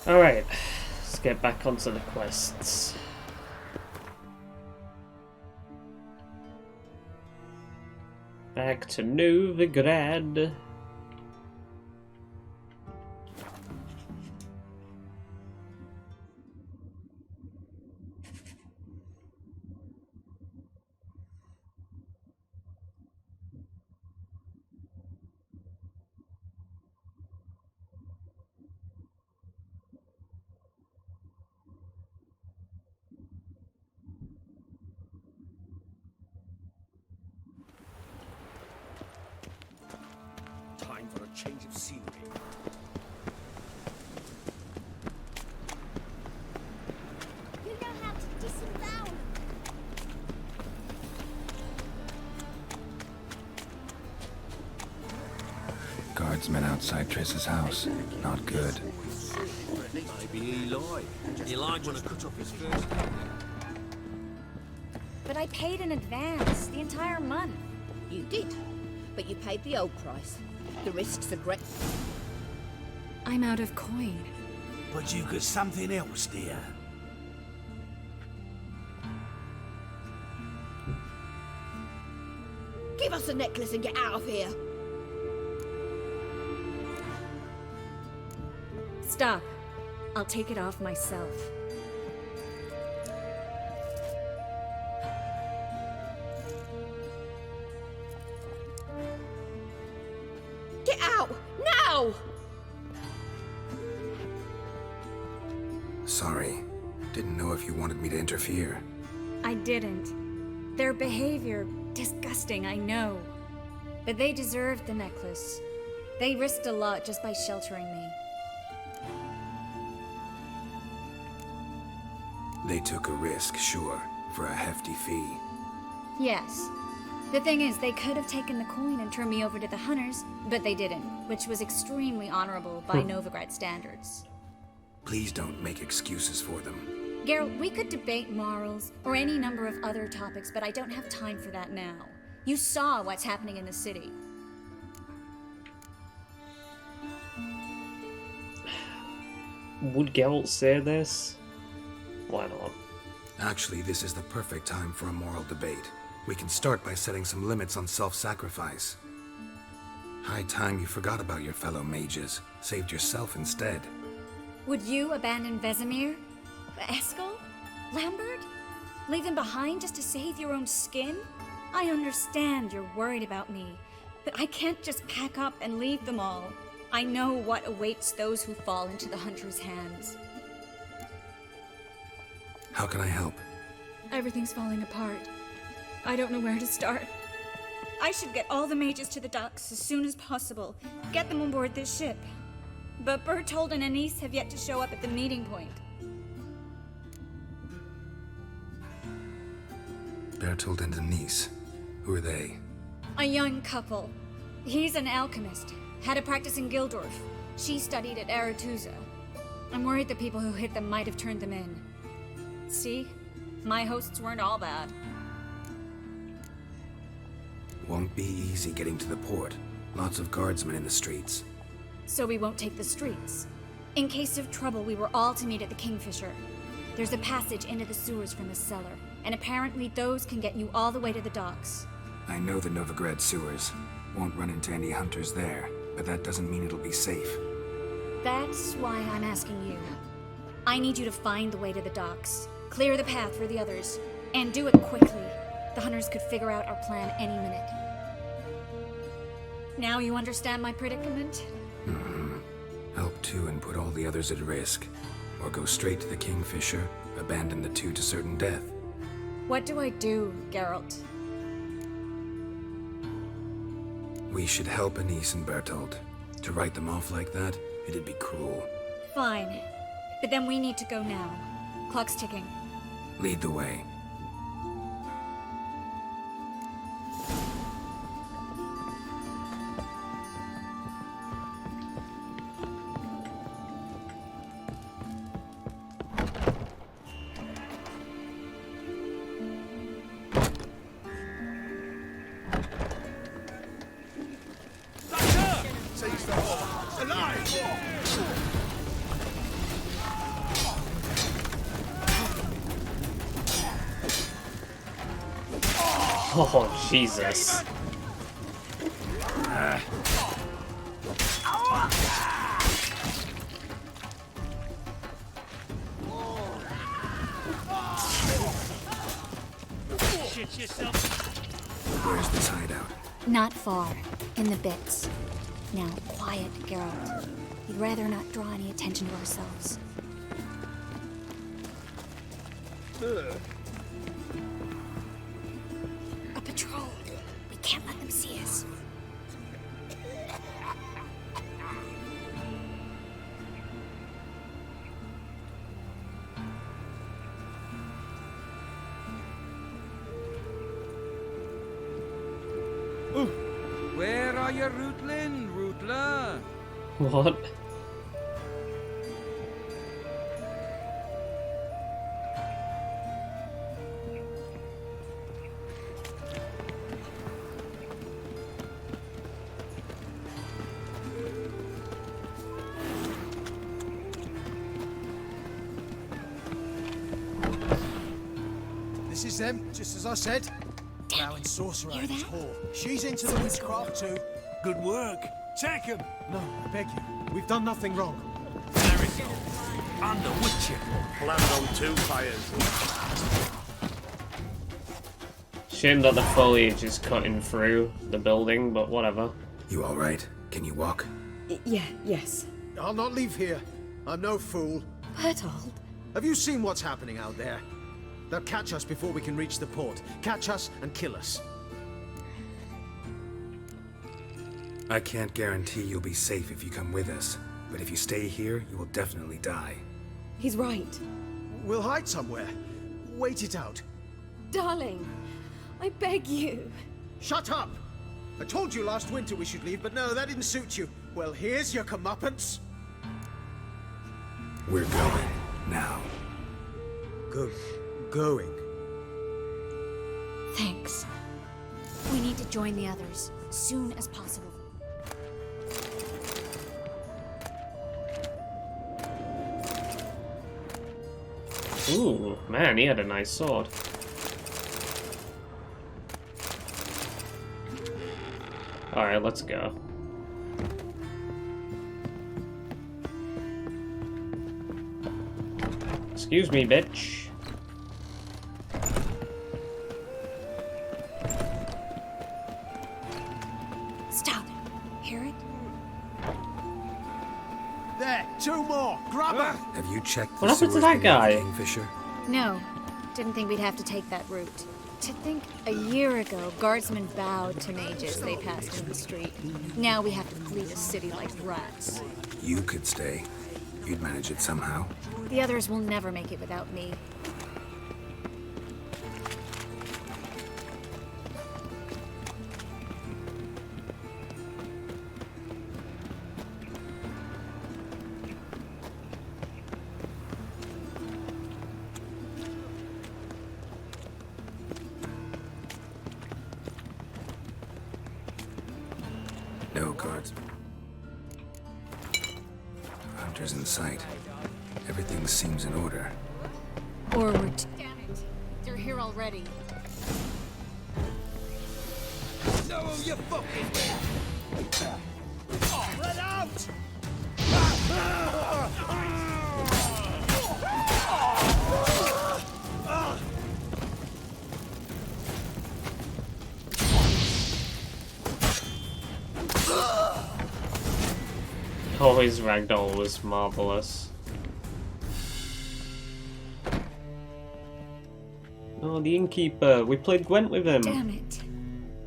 Alright, let's get back onto the quests. Back to Novigrad. Time for a change of scenery. You know how to disavow. Guardsmen outside Triss's house. Not good. Maybe Eli. Eli'd want to cut off his first. But I paid in advance, the entire month. You did, but you paid the old price. The risks are great. I'm out of coin. But you got something else, dear. Give us the necklace and get out of here. Stop. I'll take it off myself. Get out! Now! Sorry. Didn't know if you wanted me to interfere. I didn't. Their behavior, disgusting, I know. But they deserved the necklace. They risked a lot just by sheltering me. They took a risk, sure, for a hefty fee. Yes. The thing is, they could have taken the coin and turned me over to the hunters, but they didn't, which was extremely honorable by Novigrad standards. Please don't make excuses for them. Geralt, we could debate morals or any number of other topics, but I don't have time for that now. You saw what's happening in the city. Would Geralt say this? Why not? Actually, this is the perfect time for a moral debate. We can start by setting some limits on self-sacrifice. High time you forgot about your fellow mages, saved yourself instead. Would you abandon Vesemir? Eskel? Lambert? Leave them behind just to save your own skin? I understand you're worried about me, but I can't just pack up and leave them all. I know what awaits those who fall into the hunter's hands. How can I help? Everything's falling apart. I don't know where to start. I should get all the mages to the docks as soon as possible. Get them on board this ship. But Bertold and Anise have yet to show up at the meeting point. Bertold and Denise. Who are they? A young couple. He's an alchemist. Had a practice in Gildorf. She studied at Aretuza. I'm worried the people who hit them might have turned them in. See? My hosts weren't all bad. Won't be easy getting to the port. Lots of guardsmen in the streets. So we won't take the streets. In case of trouble, we were all to meet at the Kingfisher. There's a passage into the sewers from the cellar, and apparently those can get you all the way to the docks. I know the Novigrad sewers. Won't run into any hunters there, but that doesn't mean it'll be safe. That's why I'm asking you. I need you to find the way to the docks, clear the path for the others, and do it quickly. The hunters could figure out our plan any minute. Now you understand my predicament? Help two and put all the others at risk. Or go straight to the Kingfisher, abandon the two to certain death. What do I do, Geralt? We should help Anise and Bertold. To write them off like that, it'd be cruel. Fine. But then we need to go now. Clock's ticking. Lead the way. Oh, Jesus. Shit yourself. Where's this hideout? Not far. In the bits. Now, quiet, Geralt. We'd rather not draw any attention to ourselves. A patrol. We can't let them see us. Where are you, Rootlin, Rootler? What? This is them, just as I said. Now in Sorcerer Hear and his that? whore. She's into the witchcraft too. Good work. Take him. No, I beg you. We've done nothing wrong. There it goes. And the Witcher. Planned on 2 fires. Shame that the foliage is cutting through the building, but whatever. You alright? Can you walk? Yes. I'll not leave here. I'm no fool. Bertold. Have you seen what's happening out there? They'll catch us before we can reach the port. Catch us and kill us. I can't guarantee you'll be safe if you come with us, but if you stay here, you will definitely die. He's right. We'll hide somewhere. Wait it out. Darling, I beg you. Shut up! I told you last winter we should leave, but no, that didn't suit you. Well, here's your comeuppance. We're going, now. Going. Thanks. We need to join the others, soon as possible. Ooh, man, he had a nice sword. Alright, let's go. Excuse me, bitch. Stop. Hear it? There, 2 more. Grab her. Have you checked What the happened to sewers that beneath guy? the Kingfisher? No. Didn't think we'd have to take that route. To think a year ago, guardsmen bowed to mages they passed in the street. Now we have to flee the city like rats. You could stay. You'd manage it somehow. The others will never make it without me. No guards. Hunters in sight. Everything seems in order. Forward. Damn it. They're here already. Know who you fucking with. Let out! Oh, his ragdoll was marvelous. Oh, the innkeeper. We played Gwent with him. Damn it.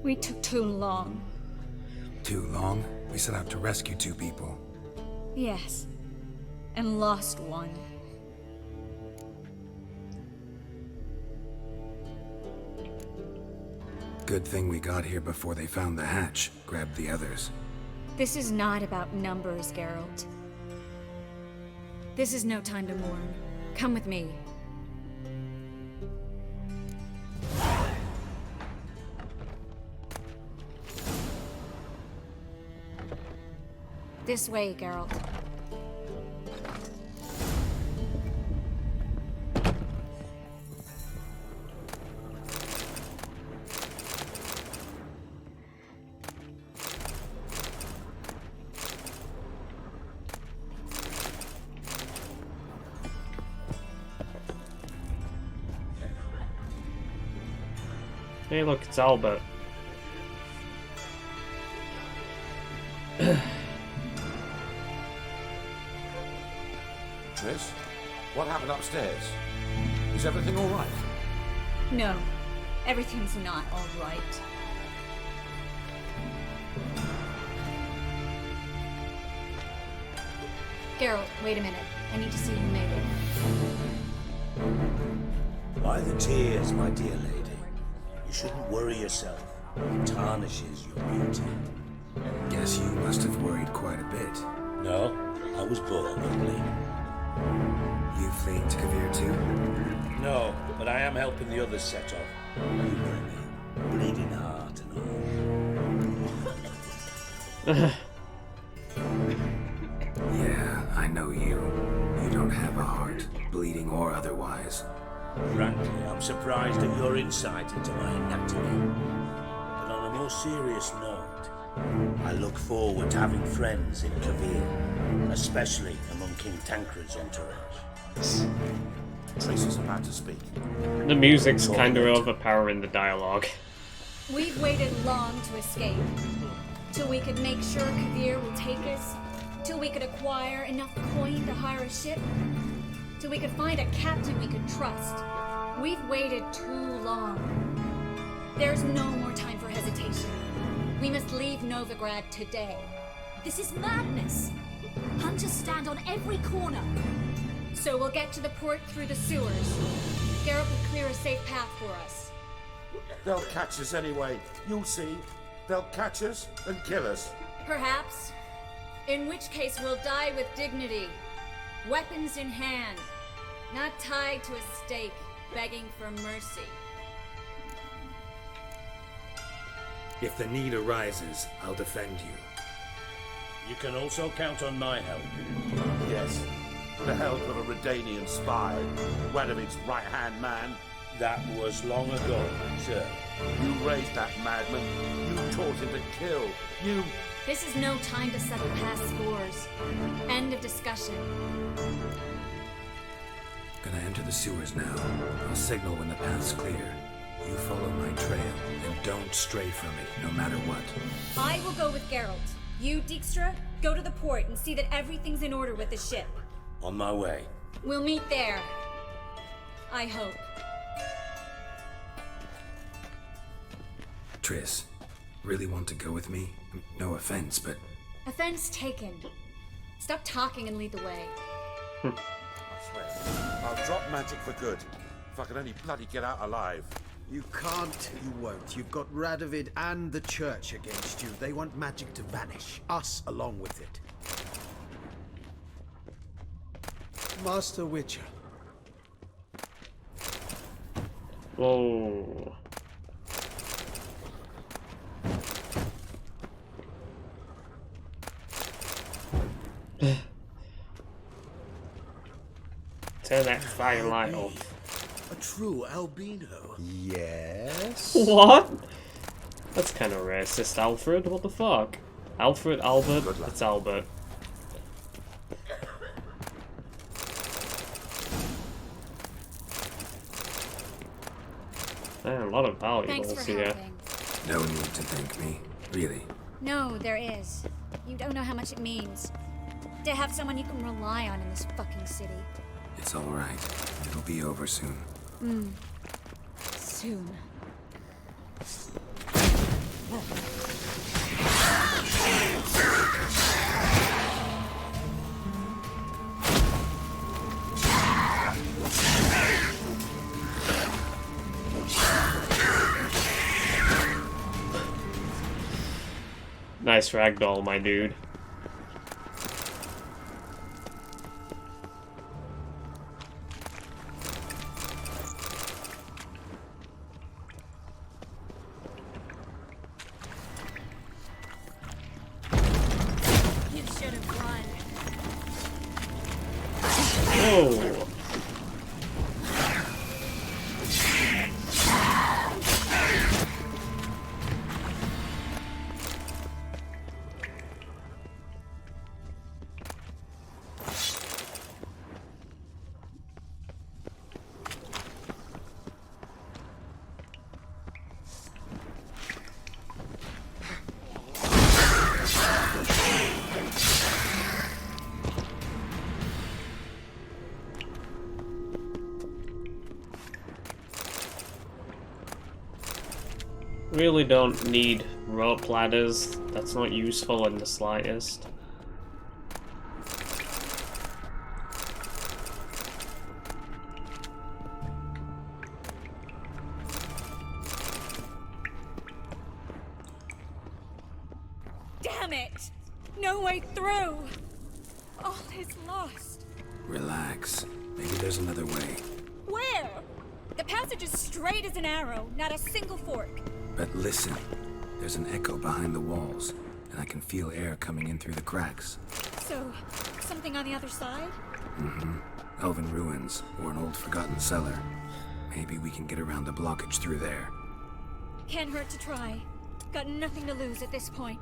We took too long. Too long? We set out to rescue 2 people. Yes. And lost one. Good thing we got here before they found the hatch, grabbed the others. This is not about numbers, Geralt. This is no time to mourn. Come with me. This way, Geralt. Hey, look, it's Albert. Tris, what happened upstairs? Is everything all right? No, everything's not all right. Geralt, wait a minute. I need to see you naked. By the tears, my dear lady. You shouldn't worry yourself. It tarnishes your beauty. Guess you must have worried quite a bit. No, I was born ugly. You fleeing to Kavir too? No, but I am helping the others set off. You know me. Bleeding heart and all. Yeah, I know you. You don't have a heart, bleeding or otherwise. Frankly, I'm surprised at your insight into my anatomy. But on a more serious note, I look forward to having friends in Kavir, especially among King Tancred's entourage. Tris is about to speak. The music's kind of overpowering the dialogue. We've waited long to escape. Till we could make sure Kavir will take us. Till we could acquire enough coin to hire a ship. Till we could find a captain we could trust. We've waited too long. There's no more time for hesitation. We must leave Novigrad today. This is madness. Hunters stand on every corner. So we'll get to the port through the sewers. Geralt will clear a safe path for us. They'll catch us anyway. You'll see. They'll catch us and kill us. Perhaps. In which case we'll die with dignity. Weapons in hand. Not tied to a stake, begging for mercy. If the need arises, I'll defend you. You can also count on my help. Yes. The help of a Redanian spy. Radovid's right-hand man. That was long ago, sir. You raised that madman. You taught him to kill. You... This is no time to settle past scores. End of discussion. Gonna enter the sewers now. I'll signal when the path's clear. You follow my trail, and don't stray from it, no matter what. I will go with Geralt. You, Dijkstra, go to the port and see that everything's in order with the ship. On my way. We'll meet there. I hope. Tris, really want to go with me? No offense, but... Offense taken. Stop talking and lead the way. I swear, I'll drop magic for good. If I can only bloody get out alive. You can't, you won't. You've got Radovid and the church against you. They want magic to vanish. Us along with it. Master Witcher. Whoa. Turn that fire light off. A true albino. Yes? What? That's kind of racist, Alfred. What the fuck? Alfred, Albert, it's Albert. Man, a lot of Thanks valuables for here. helping. No need to thank me. Really. No, there is. You don't know how much it means. To have someone you can rely on in this fucking city. It's alright. It'll be over soon. Soon. Nice ragdoll, my dude. You should have run. Whoa. Really don't need rope ladders. That's not useful in the slightest. Damn it! No way through! All is lost. Relax. Maybe there's another way. Where? The passage is straight as an arrow, not a single fork. But listen. There's an echo behind the walls, and I can feel air coming in through the cracks. So, something on the other side? Mm-hmm. Elven ruins, or an old forgotten cellar. Maybe we can get around the blockage through there. Can't hurt to try. Got nothing to lose at this point.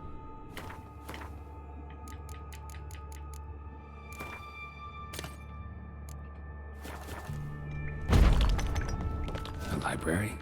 A library?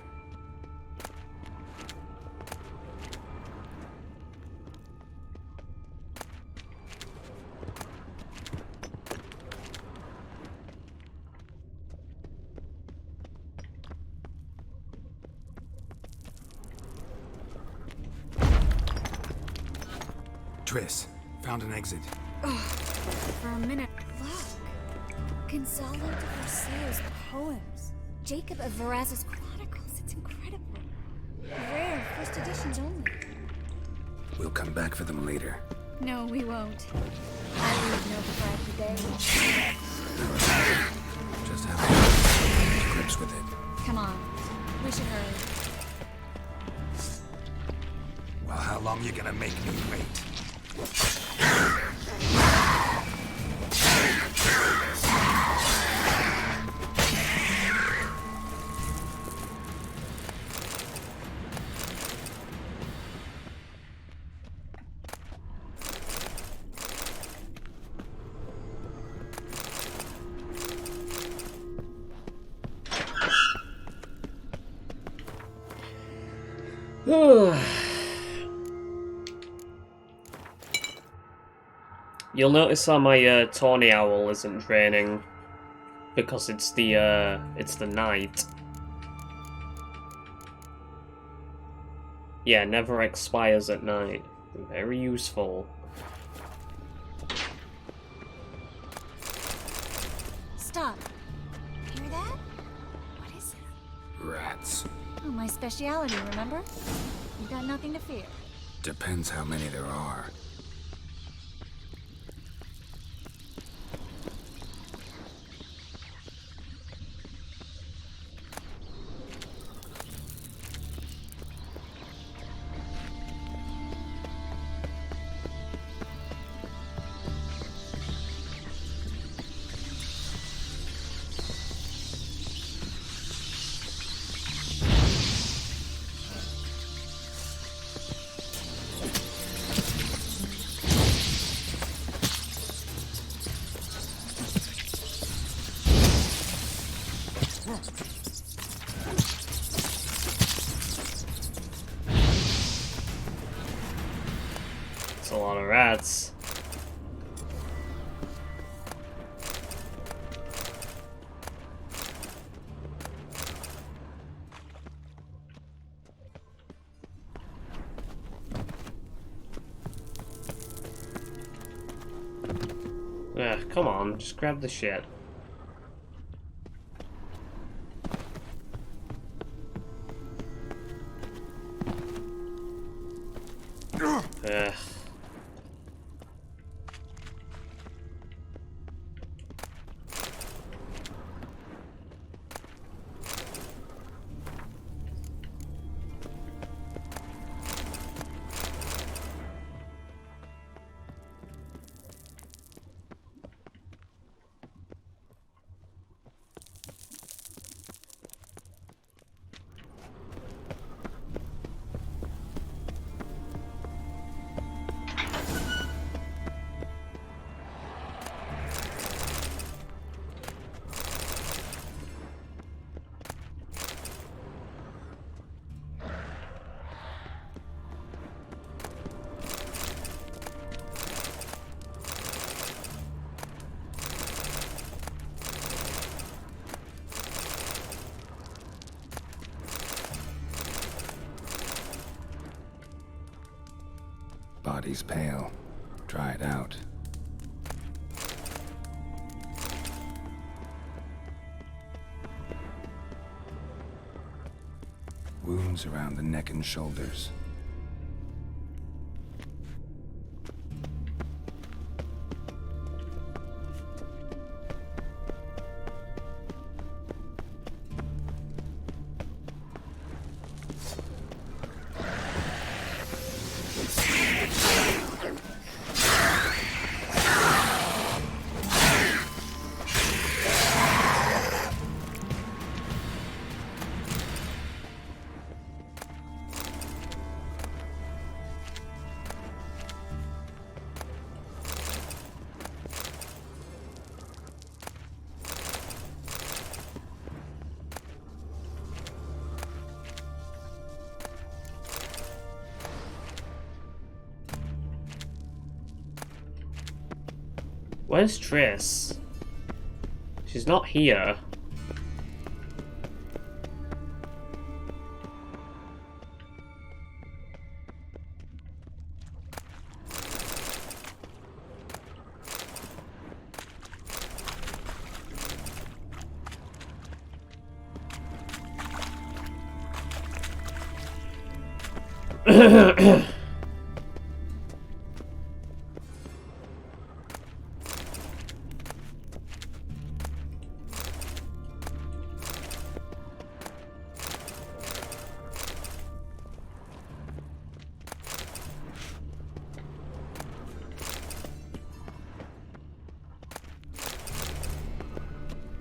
Triss, found an exit. For a minute, look. Gonzalo de Versailles' poems. Jacob of Varaz's chronicles. It's incredible. Rare, first editions only. We'll come back for them later. No, we won't. I leave Novigrad today. Just have to get to grips with it. Come on. We should hurry. Well, how long you gonna make me wait? You'll notice how my tawny owl isn't draining because it's the night. Yeah, never expires at night. Very useful. Stop. Hear that? What is it? Rats. Oh, my speciality, remember? You got nothing to fear. Depends how many there are. It's a lot of rats. Ugh, come on, just grab the shit. Ugh. Body's pale. Dried out. Wounds around the neck and shoulders. Where's Triss? She's not here.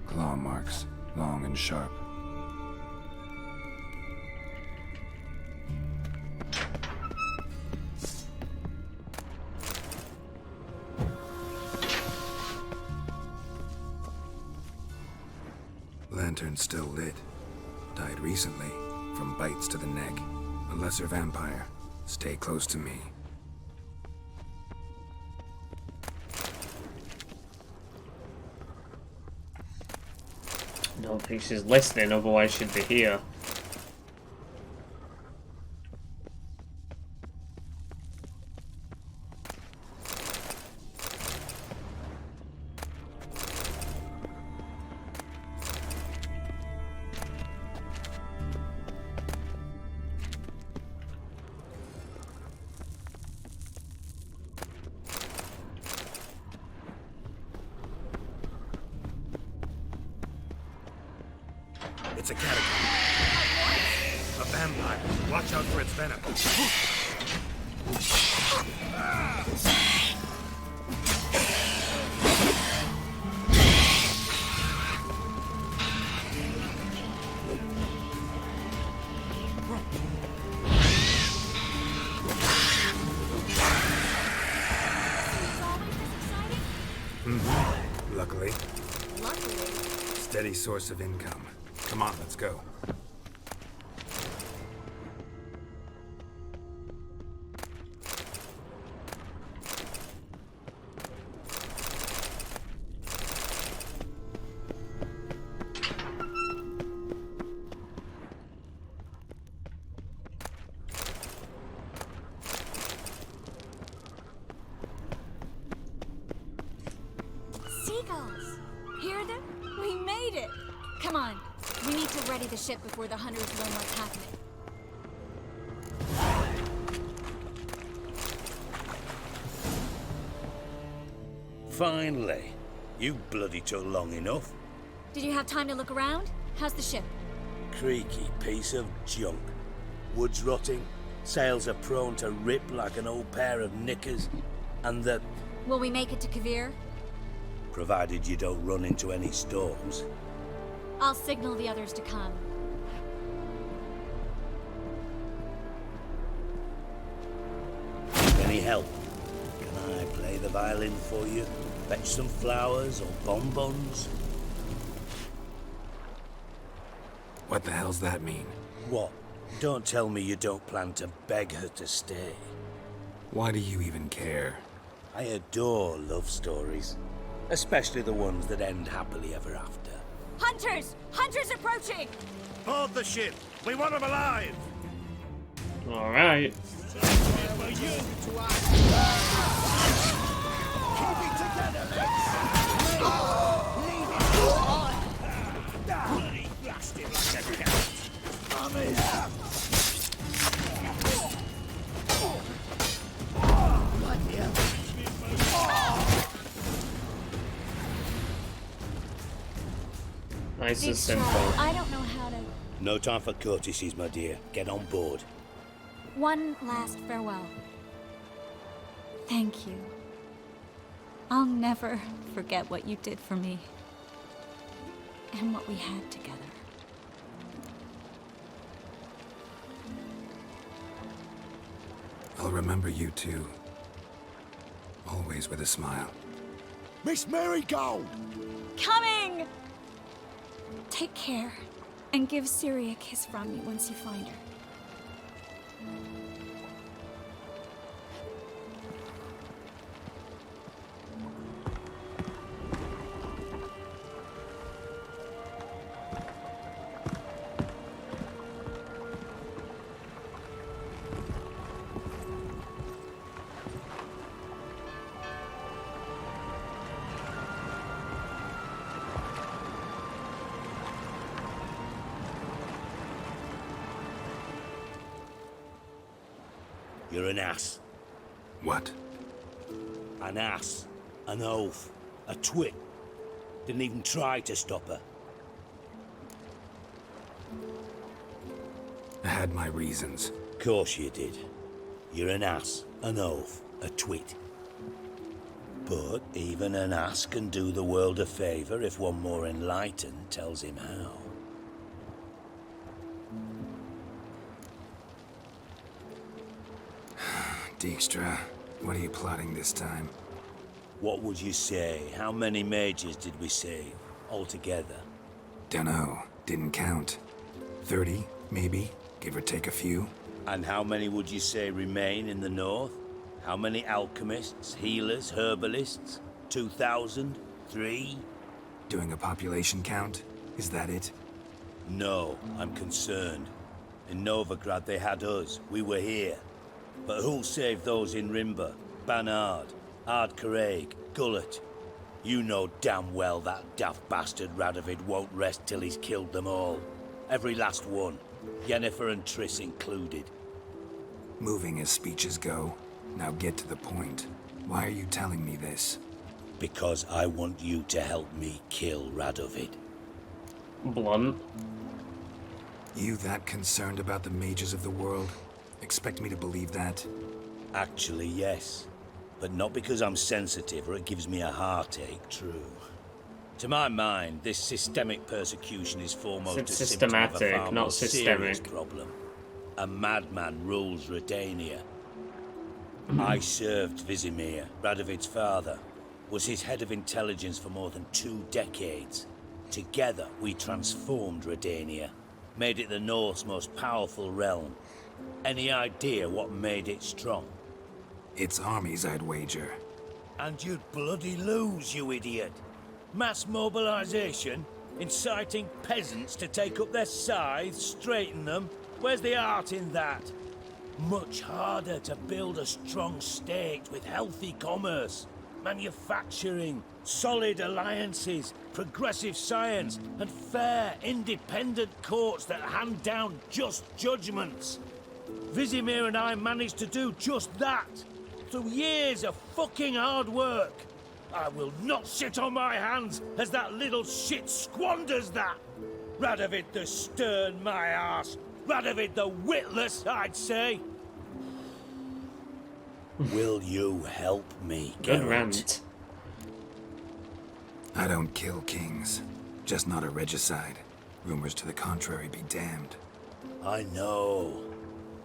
Claw marks, long and sharp. Lantern still lit. Died recently, from bites to the neck. A lesser vampire. Stay close to me. I don't think she's listening, otherwise she'd be here. It's a catacomb. A vampire. Watch out for its venom. Luckily. Steady source of income. Come on, let's go. Seagulls! Hear them? We made it! Come on. We need to ready the ship before the hunters learn what's happening. Finally. You bloody took long enough. Did you have time to look around? How's the ship? Creaky piece of junk. Wood's rotting, sails are prone to rip like an old pair of knickers, and the... Will we make it to Kavir? Provided you don't run into any storms. I'll signal the others to come. Any help? Can I play the violin for you? Fetch some flowers or bonbons? What the hell's that mean? What? Don't tell me you don't plan to beg her to stay. Why do you even care? I adore love stories. Especially the ones that end happily ever after. Hunters! Hunters approaching! Board the ship! We want them alive! Alright. For you! To us. Keep it together, mates. Leave it on. Bloody blasted like a cat! I'm in. Bloody hell. Nice and Big simple. Try, I don't know how to... No time for courtesies, my dear. Get on board. One last farewell. Thank you. I'll never forget what you did for me. And what we had together. I'll remember you too. Always with a smile. Miss Marigold! Coming! Take care, and give Siri a kiss from me once you find her. You're an ass. What? An ass. An oaf. A twit. Didn't even try to stop her. I had my reasons. Course you did. You're an ass, an oaf, a twit. But even an ass can do the world a favour if one more enlightened tells him how. Dijkstra, what are you plotting this time? What would you say? How many mages did we save altogether? Dunno. Didn't count. 30, maybe? Give or take a few? And how many would you say remain in the north? How many alchemists, healers, herbalists? 2,000? 3? Doing a population count? Is that it? No, I'm concerned. In Novigrad they had us. We were here. But who'll save those in Rimba? Banard, Ardcaraig, Gullet? You know damn well that daft bastard Radovid won't rest till he's killed them all. Every last one. Yennefer and Triss included. Moving as speeches go. Now get to the point. Why are you telling me this? Because I want you to help me kill Radovid. Blunt. You that concerned about the mages of the world? Expect me to believe that? Actually, yes. But not because I'm sensitive or it gives me a heartache, true. To my mind, this systemic persecution is foremost It's a symptom of a systematic, far not more serious systemic. problem. A madman rules Redania. I served Vizimir, Radovid's father. Was his head of intelligence for more than 2 decades. Together, we transformed Redania. Made it the North's most powerful realm. Any idea what made it strong? Its armies, I'd wager. And you'd bloody lose, you idiot. Mass mobilization? Inciting peasants to take up their scythes, straighten them? Where's the art in that? Much harder to build a strong state with healthy commerce, manufacturing, solid alliances, progressive science, and fair, independent courts that hand down just judgments. Vizimir and I managed to do just that, through years of fucking hard work. I will not sit on my hands as that little shit squanders that. Radovid the stern, my ass. Radovid the witless, I'd say. Will you help me, Good Geralt? rant. I don't kill kings. Just not a regicide. Rumors to the contrary be damned. I know.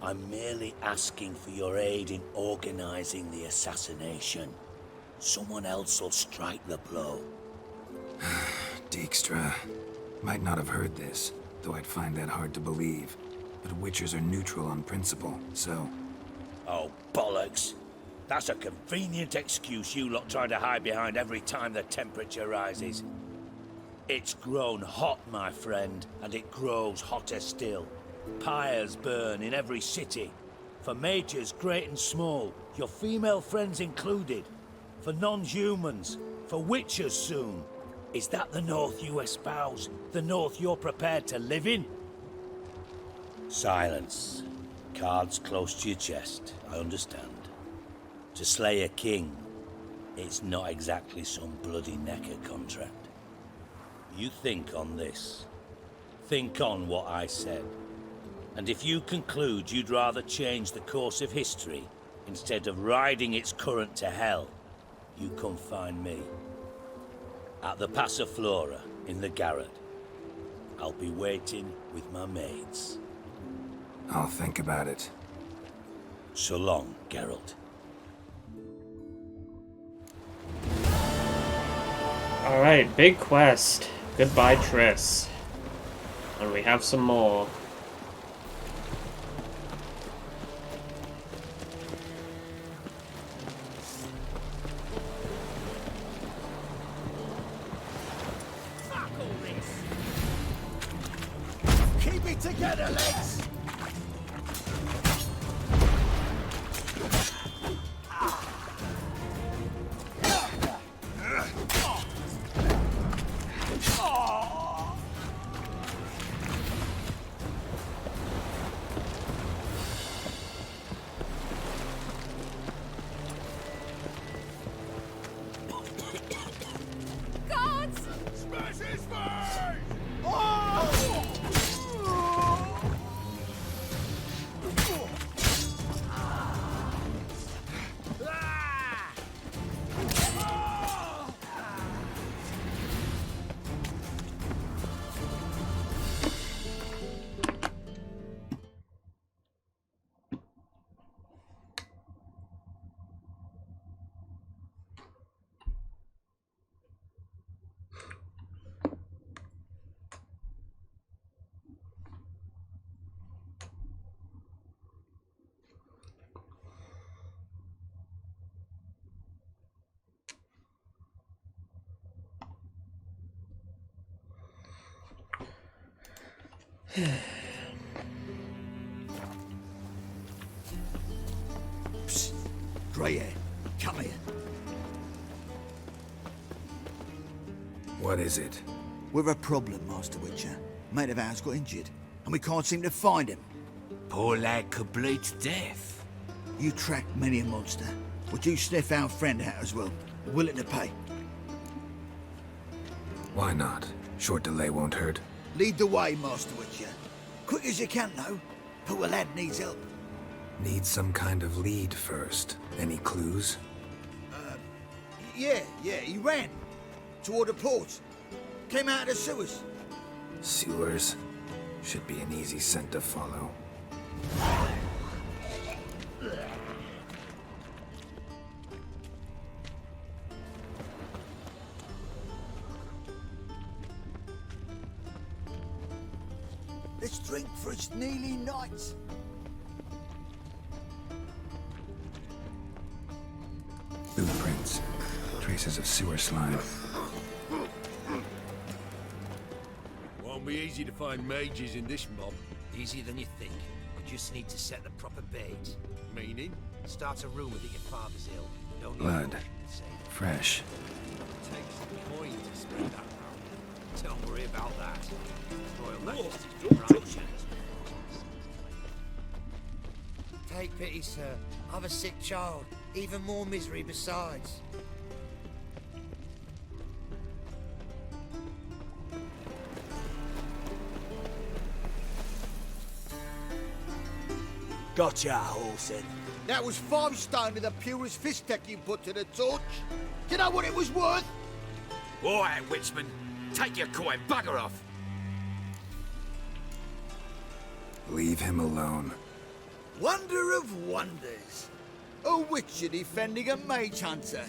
I'm merely asking for your aid in organizing the assassination. Someone else will strike the blow. Dijkstra. Might not have heard this, though I'd find that hard to believe. But Witchers are neutral on principle, so... Oh, bollocks. That's a convenient excuse you lot try to hide behind every time the temperature rises. It's grown hot, my friend, and it grows hotter still. Pyres burn in every city. For mages great and small, your female friends included. For non-humans, for witchers soon. Is that the North you espouse? The North you're prepared to live in? Silence. Cards close to your chest, I understand. To slay a king, it's not exactly some bloody necker contract. You think on this. Think on what I said. And if you conclude you'd rather change the course of history instead of riding its current to hell, you come find me. At the Passiflora, in the garret. I'll be waiting with my maids. I'll think about it. So long, Geralt. Alright, big quest. Goodbye, Triss. And we have some more. Fuck all this! Keep it together, legs! Guards! Smash his face! Psst. Grey hair, come here. What is it? We've a problem, Master Witcher. Mate of ours got injured, and we can't seem to find him. Poor lad could bleed to death. You track many a monster. Would you sniff our friend out as well? We're willing to pay. Why not? Short delay won't hurt. Lead the way, Master Witcher. Quick as you can, though. Poor lad needs help. Need some kind of lead first. Any clues? Yeah, he ran. Toward the port. Came out of the sewers. Sewers? Should be an easy scent to follow. Let's drink for it's nearly night. Footprints. Traces of sewer slime. Won't be easy to find mages in this mob. Easier than you think. We just need to set the proper bait. Meaning? Start a rumour that your father's ill. Don't need Blood. to say it. Fresh. Takes some coin to spread that out. Don't worry about that. Royal Majesty's Whoa. been right. Take pity, sir. I've a sick child. Even more misery besides. Gotcha, Halsin. That was 5 stone of the purest fish tech you put to the torch. Do you know what it was worth? All right, Witchman. Take your coin, bugger off. Leave him alone. Wonder of wonders. A witcher defending a mage hunter.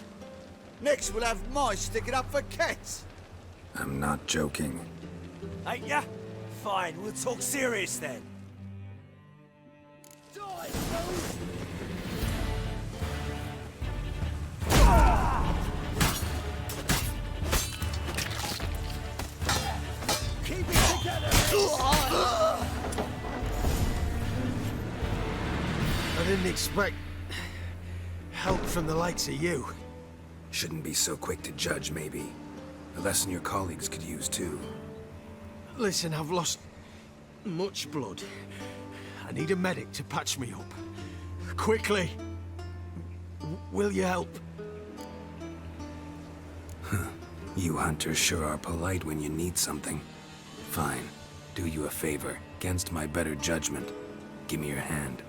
Next we'll have mice sticking up for cats. I'm not joking. Ain't ya? Fine, we'll talk serious then. Keep it together! I didn't expect help from the likes of you. Shouldn't be so quick to judge, maybe. A lesson your colleagues could use, too. Listen, I've lost much blood. I need a medic to patch me up. Quickly! Will you help? You hunters sure are polite when you need something. Fine. Do you a favor. Against my better judgment. Give me your hand.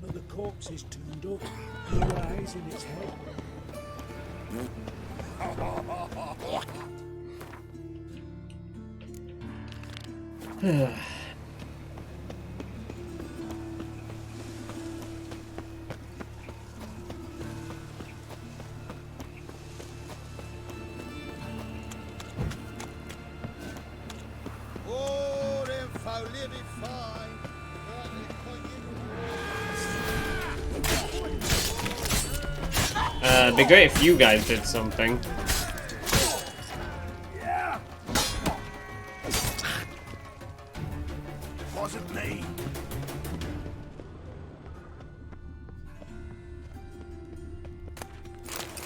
Another corpse is turned up. Blue eyes in its head. Oh, them folk living fine. It'd be great if you guys did something. Wasn't me.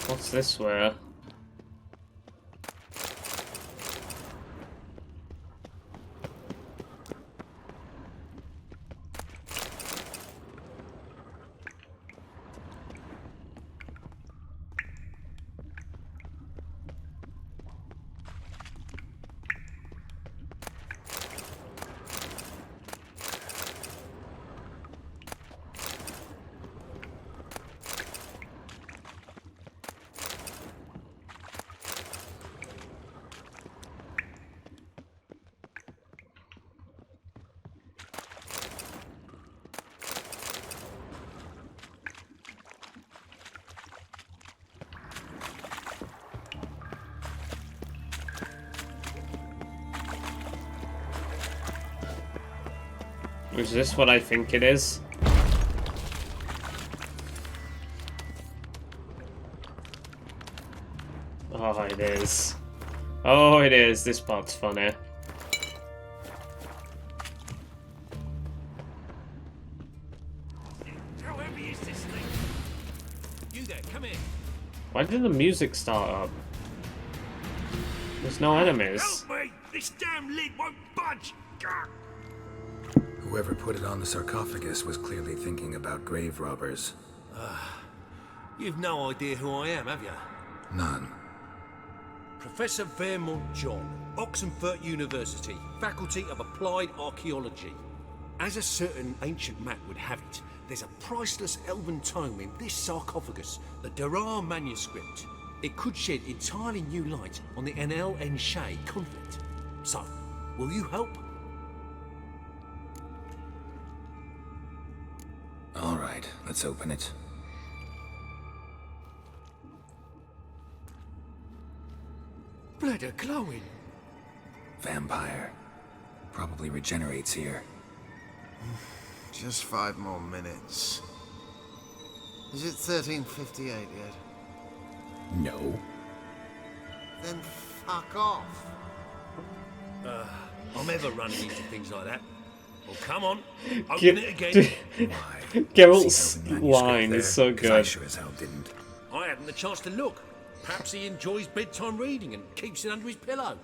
What's this way? Is this what I think it is? Oh, it is. Oh, it is. This part's funny. How heavy is this thing? You there, come here. Why did the music start up? There's no enemies. Help me! This damn lid won't budge! Gah! Whoever put it on the sarcophagus was clearly thinking about grave robbers. You've no idea who I am, have you? None. Professor Vermont John, Oxenford University, Faculty of Applied Archaeology. As a certain ancient map would have it, there's a priceless elven tome in this sarcophagus, the Durar manuscript. It could shed entirely new light on the Enel and Shay conflict. So, will you help? All right, let's open it. Blood are glowing. Vampire. Probably regenerates here. Just 5 more minutes. Is it 13:58 yet? No. Then fuck off. I'm ever running into things like that. Well, come on, open Get- it again. Geralt's line is so I good. sure as hell didn't. I hadn't the chance to look. Perhaps he enjoys bedtime reading and keeps it under his pillow.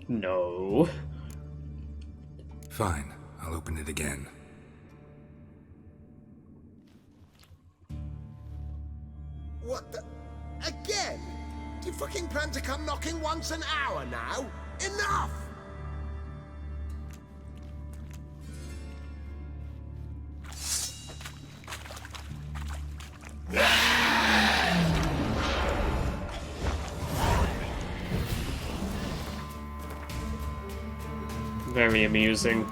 No. Fine, I'll open it again. What the? Again? Do you fucking plan to come knocking once an hour now? Enough! Very amusing.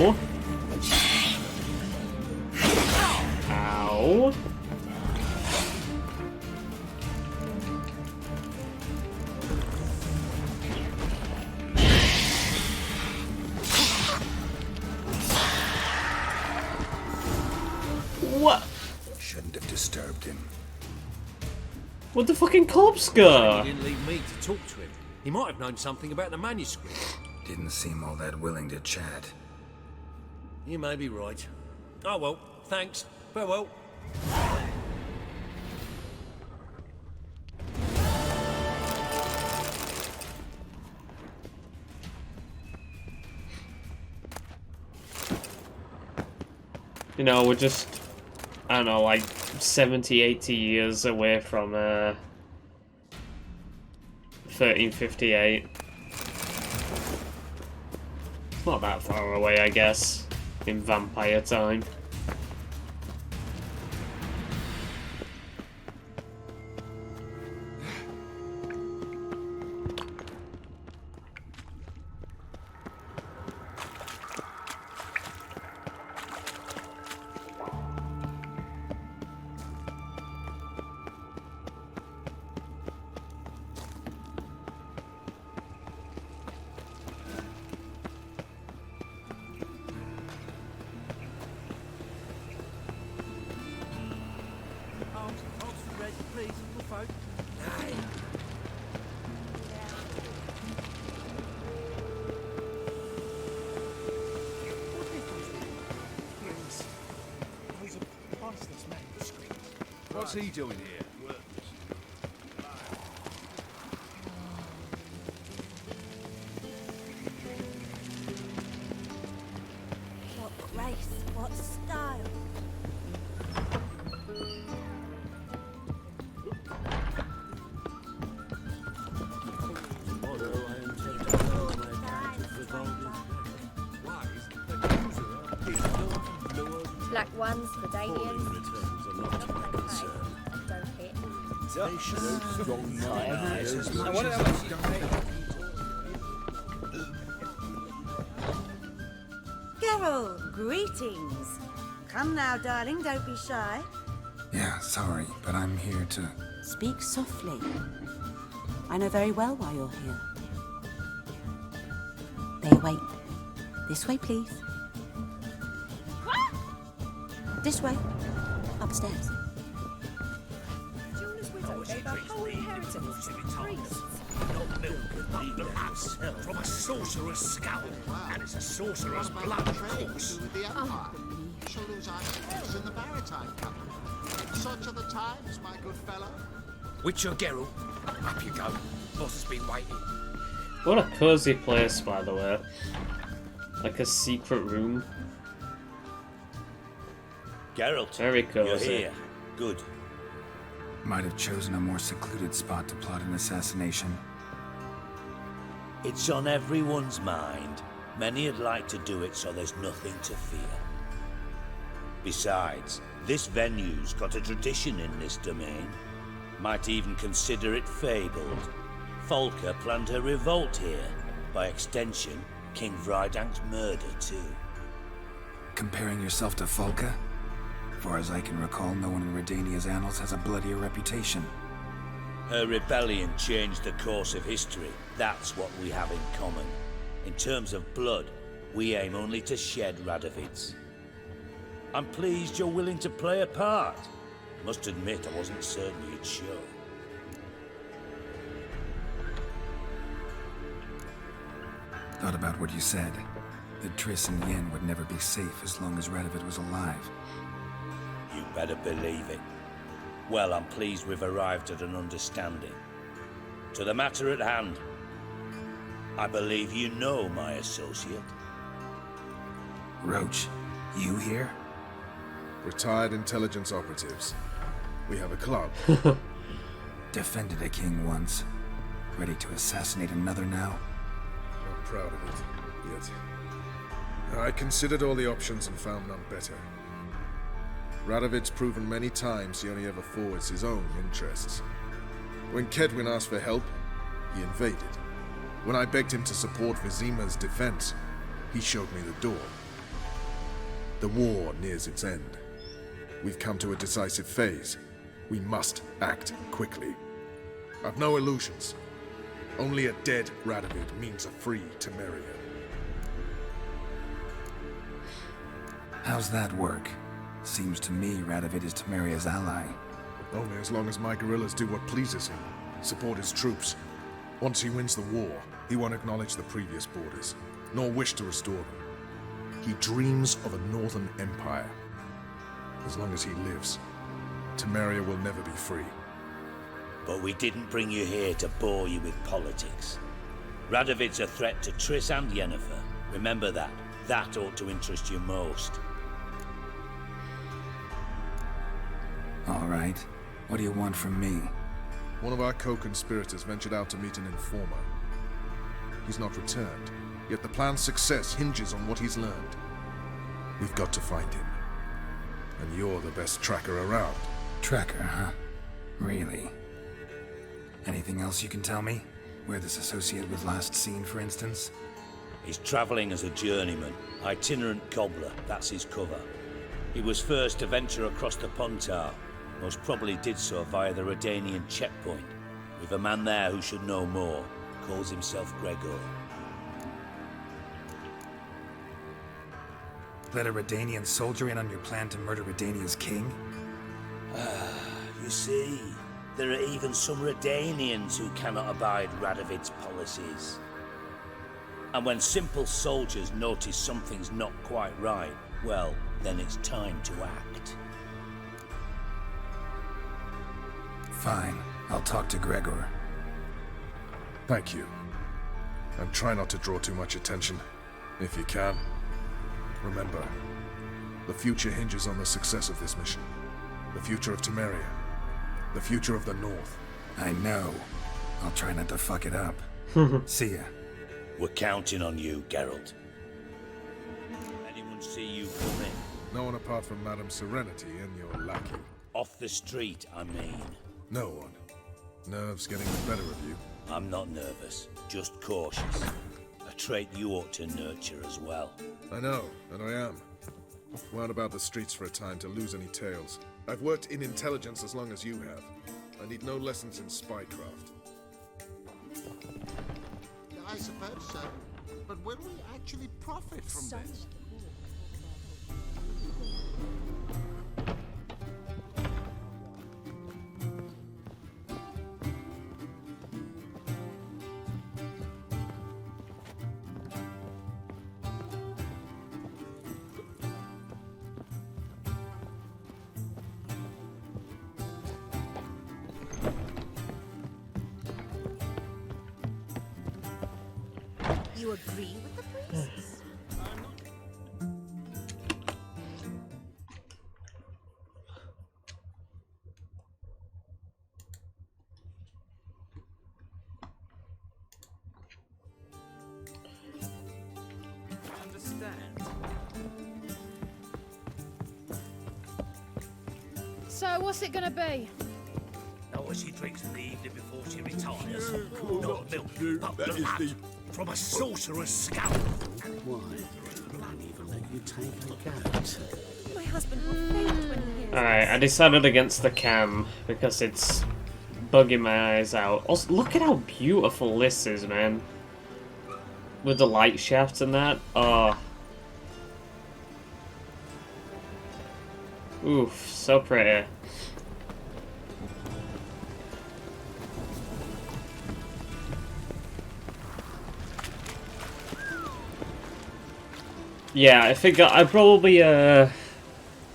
Ow. Ow. What? Shouldn't have disturbed him. Where'd the fucking corpse go? He didn't leave me to talk to him. He might have known something about the manuscript. Didn't seem all that willing to chat. You may be right. Oh well, thanks. Farewell. You know, we're just, I don't know, like 70, 80 years away from 1358. It's not that far away, I guess, in vampire time. What's he doing here? What grace, what style. Black ones, Gradanians. Geralt, greetings. Come now, darling, don't be shy. Yeah, sorry, but I'm here to... Speak softly. I know very well why you're here. There, wait. This way, please. This way. Upstairs. From a sorcerer's skull, and it's a sorcerer's blood, of course. With the Empire. We shall lose our ships in the maritime company. Such are the times, my good fellow. Witcher Geralt, up you go. Boss has been waiting. What a cozy place, by the way. Like a secret room. Geralt, very cozy. You're here. Good. Might have chosen a more secluded spot to plot an assassination. It's on everyone's mind. Many would like to do it, so there's nothing to fear. Besides, this venue's got a tradition in this domain. Might even consider it fabled. Folka planned her revolt here. By extension, King Vrydank's murder, too. Comparing yourself to Folka? Far as I can recall, no one in Redania's annals has a bloodier reputation. Her rebellion changed the course of history. That's what we have in common. In terms of blood, we aim only to shed Radovid's. I'm pleased you're willing to play a part. Must admit, I wasn't certain you'd show. Thought about what you said. That Triss and Yen would never be safe as long as Radovid was alive. You better believe it. Well, I'm pleased we've arrived at an understanding. To the matter at hand, I believe you know my associate. Roach, you here? Retired intelligence operatives. We have a club. Defended a king once. Ready to assassinate another now? Not proud of it, yet. I considered all the options and found none better. Radovid's proven many times he only ever forwards his own interests. When Kedwin asked for help, he invaded. When I begged him to support Vizima's defense, he showed me the door. The war nears its end. We've come to a decisive phase. We must act quickly. I've no illusions. Only a dead Radovid means a free Temeria. How's that work? Seems to me Radovid is Temeria's ally. Only as long as my guerrillas do what pleases him. Support his troops. Once he wins the war, he won't acknowledge the previous borders, nor wish to restore them. He dreams of a northern empire. As long as he lives, Temeria will never be free. But we didn't bring you here to bore you with politics. Radovid's a threat to Triss and Yennefer. Remember that. That ought to interest you most. All right. What do you want from me? One of our co-conspirators ventured out to meet an informer. He's not returned, yet the plan's success hinges on what he's learned. We've got to find him. And you're the best tracker around. Tracker, huh? Really? Anything else you can tell me? Where this associate was last seen, for instance? He's travelling as a journeyman, itinerant cobbler, that's his cover. He was first to venture across the Pontar, most probably did so via the Redanian checkpoint, with a man there who should know more, calls himself Gregor. Let a Redanian soldier in on your plan to murder Redania's king? You see, there are even some Redanians who cannot abide Radovid's policies. And when simple soldiers notice something's not quite right, well, then it's time to act. Fine. I'll talk to Gregor. Thank you. And try not to draw too much attention, if you can. Remember, the future hinges on the success of this mission. The future of Temeria. The future of the North. I know. I'll try not to fuck it up. See ya. We're counting on you, Geralt. Anyone see you come in? No one apart from Madame Serenity and your lackey. Off the street, I mean. No one. Nerves getting the better of you. I'm not nervous, just cautious. A trait you ought to nurture as well. I know, and I am. Wound about the streets for a time to lose any tales. I've worked in intelligence as long as you have. I need no lessons in spycraft. I suppose so. But will we actually profit from this? You agree with the priests? So, what's it gonna be? Know what she drinks in the evening before she retires? Not milk, but blood. From a sorcerer's scalp. Why? They won't even let you take a goat. My husband will faint when he hears Alright, I decided against the cam because it's bugging my eyes out. Also, look at how beautiful this is, man. With the light shaft and that. Oh. Oof, so pretty. Yeah, I think I'd probably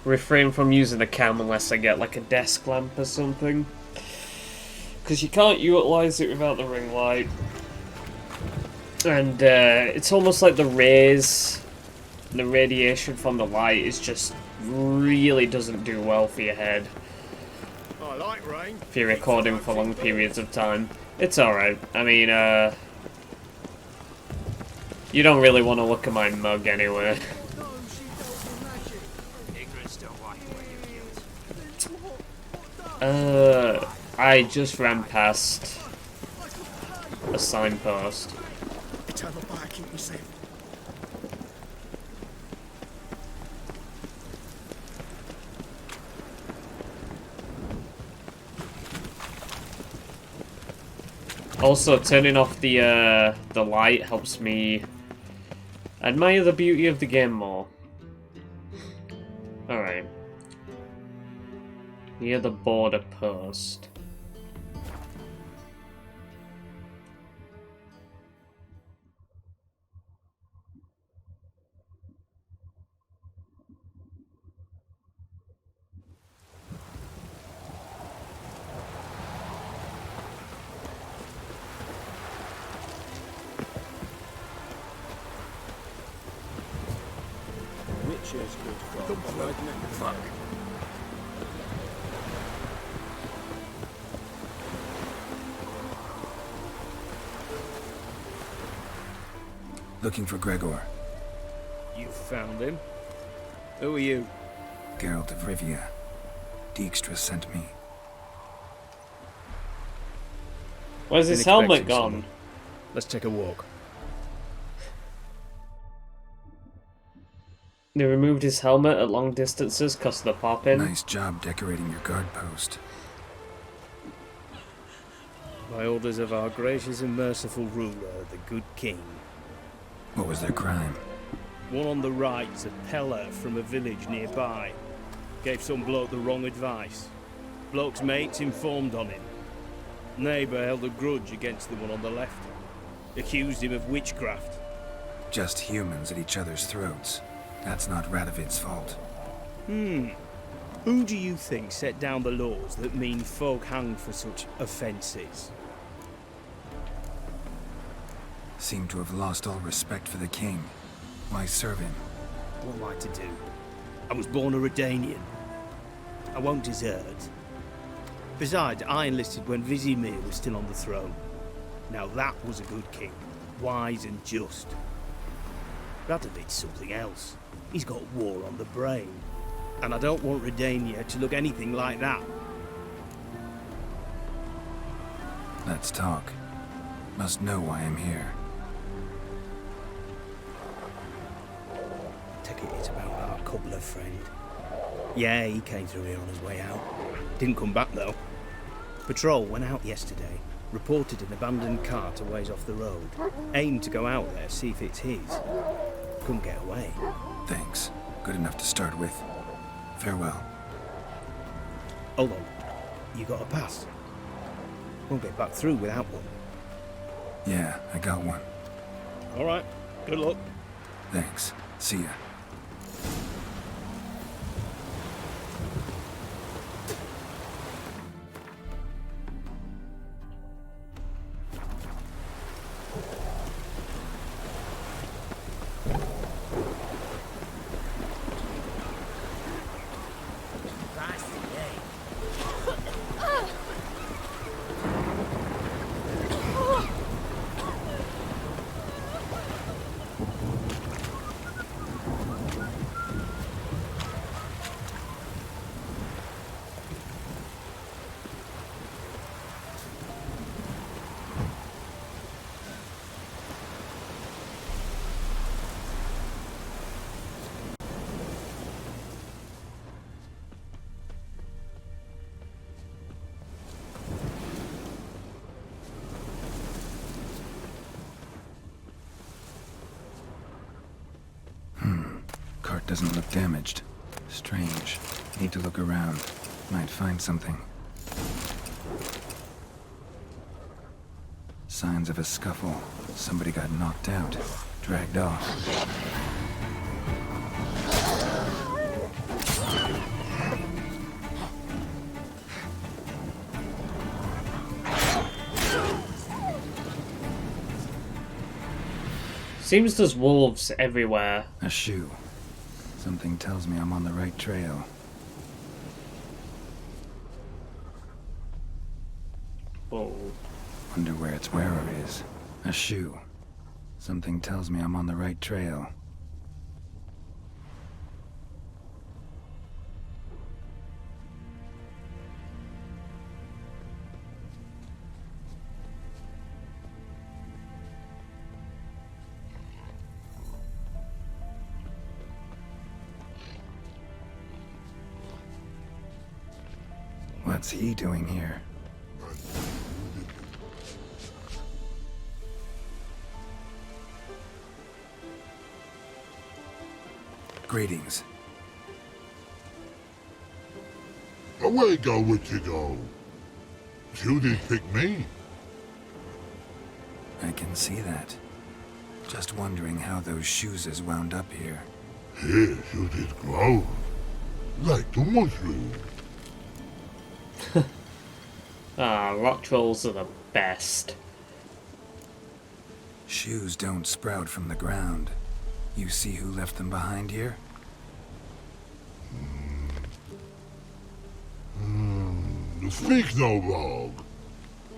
refrain from using the cam unless I get like a desk lamp or something. Because you can't utilize it without the ring light. And it's almost like the rays, the radiation from the light is just really doesn't do well for your head. I like rain. If you're recording for long periods of time. It's alright. I mean, you don't really want to look at my mug anyway. I just ran past a signpost. Eternal fire, keep me safe. Also, turning off the light helps me admire the beauty of the game more. Alright. Near the border post. Witcher's good for fuck. Looking for Gregor. You found him? Who are you? Geralt of Rivia. Dijkstra sent me. Where's his helmet gone? Let's take a walk. They removed his helmet at long distances because of the pop-in. Nice job decorating your guard post. By orders of our gracious and merciful ruler, the good king. What was their crime? One on the right's a peller from a village nearby. Gave some bloke the wrong advice. Bloke's mates informed on him. Neighbour held a grudge against the one on the left. Accused him of witchcraft. Just humans at each other's throats. That's not Radovid's fault. Who do you think set down the laws that mean folk hanged for such offences? Seem to have lost all respect for the king. Why serve him? What am I to do? I was born a Redanian. I won't desert. Besides, I enlisted when Vizimir was still on the throne. Now that was a good king. Wise and just. Radovid's something else. He's got war on the brain. And I don't want Redania to look anything like that. Let's talk. Must know why I'm here. Take it it's about our cobbler friend. Yeah, he came through here on his way out. Didn't come back though. Patrol went out yesterday. Reported an abandoned cart a ways off the road. Aimed to go out there, see if it's his. Couldn't get away. Thanks. Good enough to start with. Farewell. Hold on. You got a pass? Won't get back through without one. Yeah, I got one. Alright. Good luck. Thanks. See ya. Doesn't look damaged. Strange. Need to look around. Might find something. Signs of a scuffle. Somebody got knocked out. Dragged off. Seems there's wolves everywhere. A shoe. Something tells me I'm on the right trail. Oh. Wonder where its wearer is. A shoe. Something tells me I'm on the right trail. What's he doing here? Greetings. Away go, witchy go. You did pick me. I can see that. Just wondering how those shoes wound up here. Here you did grow. Like the mushroom. Ah, rock trolls are the best. Shoes don't sprout from the ground. You see who left them behind here? Speak no wrong.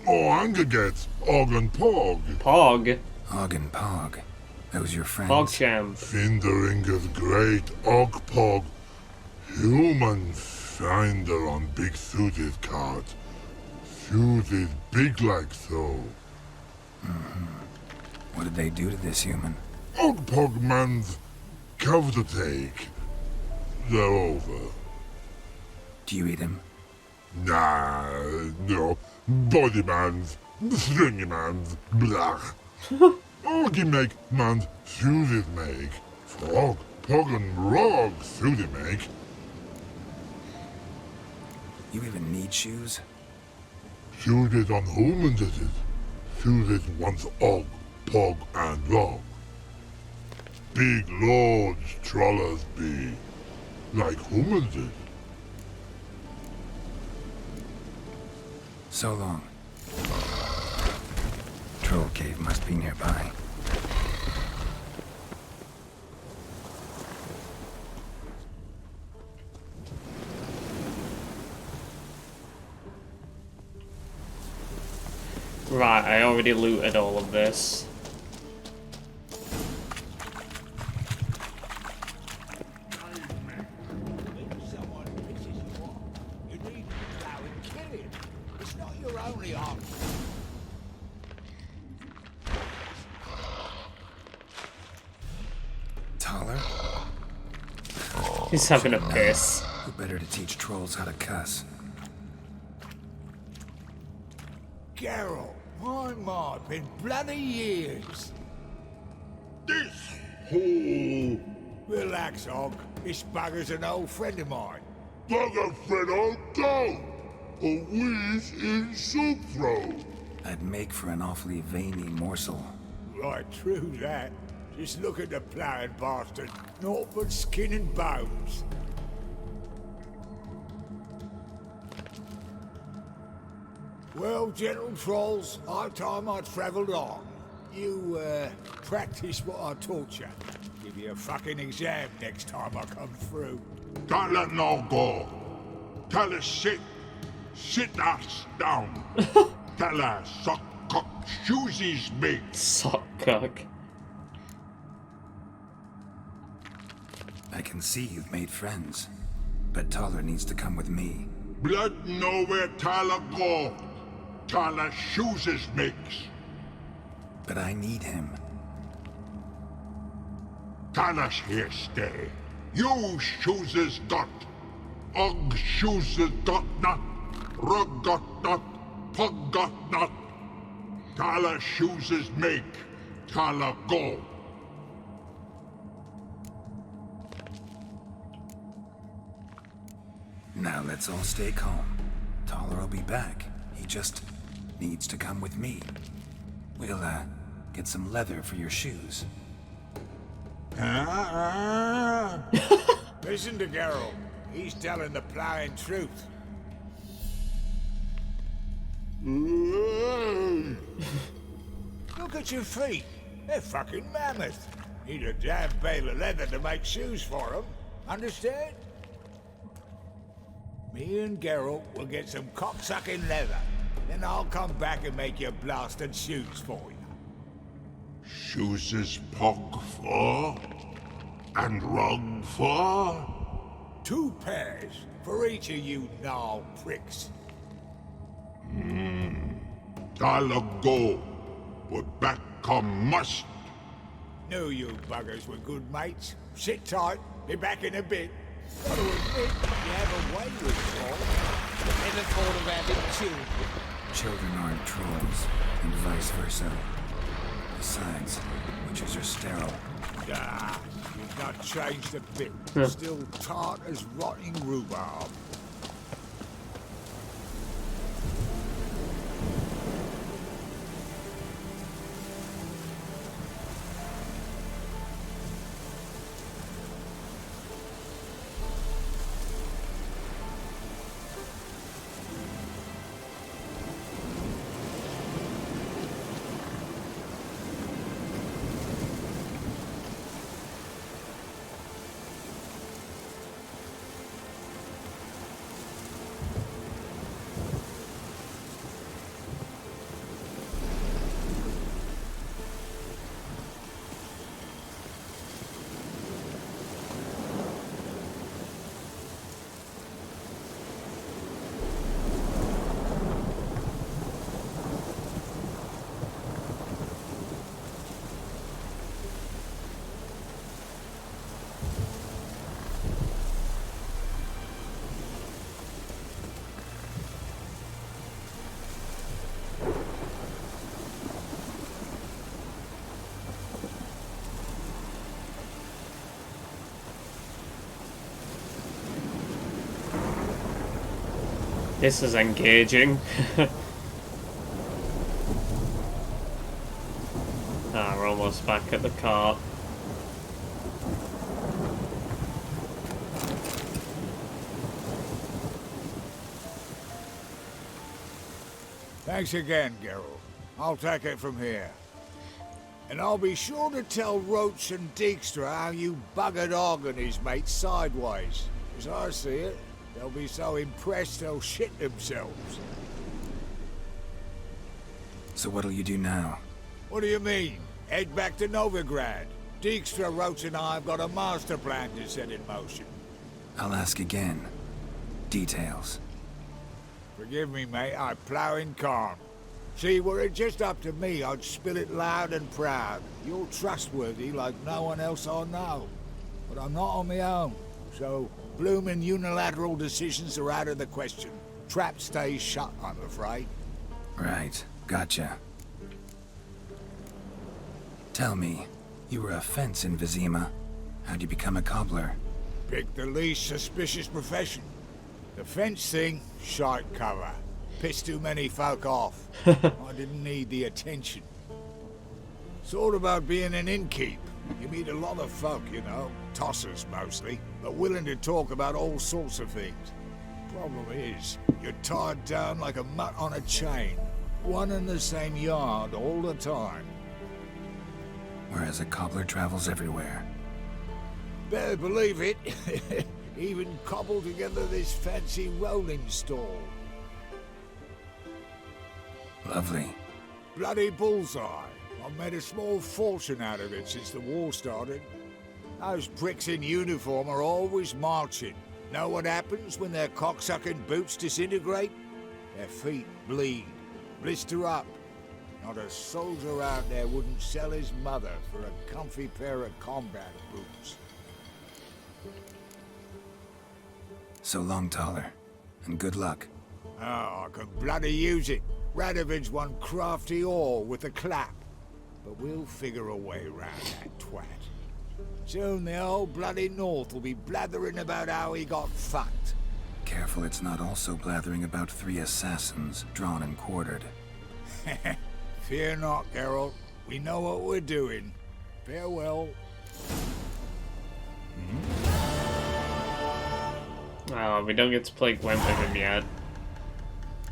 Oh, anger gets Og and Pog. Pog? Og and Pog. Those your friends? Pogchamp. Finderinger's great Og Pog. Human finder on big suited cart. Suited big like so. What did they do to this human? Og Pog man's cover to take. They're over. Do you eat him? Nah, no. Body man's, stringy man's, blah. Oggy make man's suited make. Frog, Pog and Rog suited make. You even need shoes? Suited on human did it. Suited once Og, Pog and Rog. Big lords trollers be. Like human did. So long. Troll cave must be nearby. Right, I already looted all of this. He's having a piss. Who better to teach trolls how to cuss? Geralt, my, been bloody years. This hole. Relax, Og. This bugger's an old friend of mine. Bugger friend old dog. A wheeze in soup throw. I'd make for an awfully veiny morsel. Right, true that. Just look at the ploughing bastard. Naught but skin and bones. Well, gentle trolls, high time I travelled on. You, practice what I taught you. Give you a fucking exam next time I come through. Can't let no go. Tell her sit. Sit ass down. Tell her suck cock shoesies me. Suck cock. I can see you've made friends, but Taller needs to come with me. Blood nowhere Tyler go. Tyler shoes makes. But I need him. Tyler's here stay. You shoes got. Og shoes got not. Rug got not. Pug got not. Tyler shoes make. Tyler go. Now let's all stay calm. Taller will be back. He just needs to come with me. We'll, get some leather for your shoes. Listen to Geralt. He's telling the ploughing truth. Look at your feet. They're fucking mammoth. Need a damn bale of leather to make shoes for them. Understand? Me and Geralt will get some cocksucking leather. Then I'll come back and make your blasted shoes for you. Shoes Pog for? And Rug for? 2 pairs for each of you gnarl pricks. Tyler go. But back come must. Knew you buggers were good mates. Sit tight. Be back in a bit. Gotta admit, you have a way with trolls. Never thought of having children. Children aren't trolls, and vice versa. Besides, witches are sterile. Ah, you not changed a bit. Huh. Still tart as rotting rhubarb. This is engaging. We're almost back at the cart. Thanks again, Geralt. I'll take it from here. And I'll be sure to tell Roach and Dijkstra how you buggered Og and his mates sideways. As I see it, they'll be so impressed they'll shit themselves. So what'll you do now? What do you mean? Head back to Novigrad. Dijkstra, Roach and I have got a master plan to set in motion. I'll ask again. Details. Forgive me, mate, I plough in calm. See, were it just up to me, I'd spill it loud and proud. You're trustworthy like no one else I know. But I'm not on my own, so bloomin' unilateral decisions are out of the question. Trap stays shut, I'm afraid. Right, gotcha. Tell me, you were a fence in Vizima. How'd you become a cobbler? Pick the least suspicious profession. The fence thing, shite cover. Pissed too many folk off. I didn't need the attention. Sort about being an innkeep. You meet a lot of folk, you know, tossers mostly, but willing to talk about all sorts of things. Problem is, you're tied down like a mutt on a chain. One and the same yard all the time. Whereas a cobbler travels everywhere. Better believe it. Even cobbled together this fancy rolling stall. Lovely. Bloody bullseye. I've made a small fortune out of it since the war started. Those pricks in uniform are always marching. Know what happens when their cocksucking boots disintegrate? Their feet bleed, blister up. Not a soldier out there wouldn't sell his mother for a comfy pair of combat boots. So long, Taller. And good luck. Oh, I can bloody use it. Radovid's one crafty ore with a clap. But we'll figure a way round that twat. Soon the whole bloody North will be blathering about how he got fucked. Careful it's not also blathering about 3 assassins drawn and quartered. Fear not, Geralt. We know what we're doing. Farewell. Oh, we don't get to play Gwent with him yet.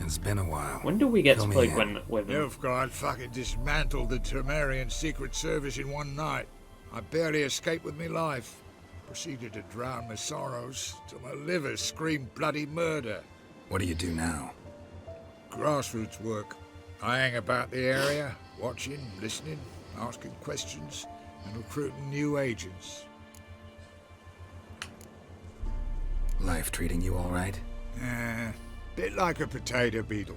It's been a while. When do we get to play Gwent with him? Nilfgaard fucking dismantled the Temerian Secret Service in one night. I barely escaped with my life. Proceeded to drown my sorrows till my liver screamed bloody murder. What do you do now? Grassroots work. I hang about the area, watching, listening, asking questions, and recruiting new agents. Life treating you all right? Bit like a potato beetle.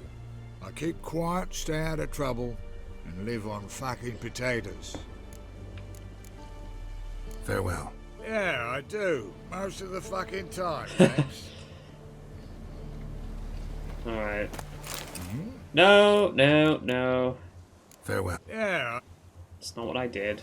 I keep quiet, stay out of trouble, and live on fucking potatoes. Farewell. Yeah, I do. Most of the fucking time, thanks. Alright. No. Farewell. Yeah. That's not what I did.